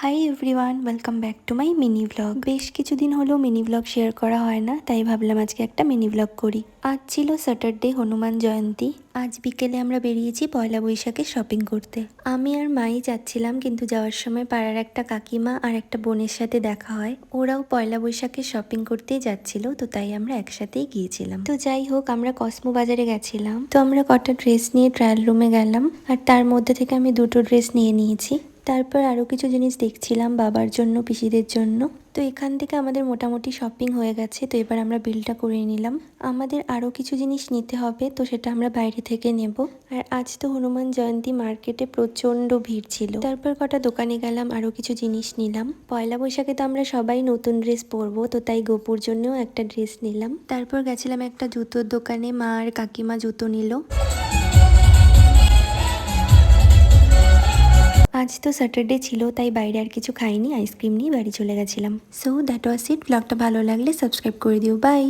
Hi everyone, welcome back to my mini blog. বেশ কিছুদিন হলো মিনি ব্লগ শেয়ার করা হয় না, তাই ভাবলাম আজকে একটা মিনি ব্লগ করি। আজ ছিল স্যাটারডে, হনুমান জয়ন্তী। আজ বিকেলে আমরা বেরিয়েছি পয়লা বৈশাখে শপিং করতে। আমি আর মাই যাচ্ছিলাম, কিন্তু যাওয়ার সময় পাড়ার একটা কাকিমা আর একটা বোনের সাথে দেখা হয়। ওরাও পয়লা বৈশাখে শপিং করতেই যাচ্ছিল, তো তাই আমরা একসাথেই গিয়েছিলাম। তো যাই হোক, আমরা কসমো বাজারে গেছিলাম। তো আমরা কটা ড্রেস নিয়ে ট্রায়াল রুমে গেলাম, আর তার মধ্যে থেকে আমি দুটো ড্রেস নিয়ে নিয়েছি। তারপর আরও কিছু জিনিস দেখছিলাম বাবার জন্য, পিসিদের জন্য। তো এখান থেকে আমাদের মোটামুটি শপিং হয়ে গেছে। তো এবার আমরা বিলটা করে নিলাম। আমাদের আরও কিছু জিনিস নিতে হবে, তো সেটা আমরা বাইরে থেকে নেব। আর আজ তো হনুমান জয়ন্তী, মার্কেটে প্রচণ্ড ভিড় ছিল। তারপর কটা দোকানে গেলাম, আরও কিছু জিনিস নিলাম। পয়লা বৈশাখে তো আমরা সবাই নতুন ড্রেস পরবো, তো তাই গোপুর জন্যও একটা ড্রেস নিলাম। তারপর গেছিলাম একটা জুতোর দোকানে, মা আর কাকিমা জুতো নিল। আজ তো স্যাটারডে ছিল, তাই বাইরে আর কিছু খাইনি, আইসক্রিম নিয়ে বাড়ি চলে গেছিলাম। সো দ্যাট ওয়াজ ইট। ব্লগটা ভালো লাগলে সাবস্ক্রাইব করে দিও। বাই।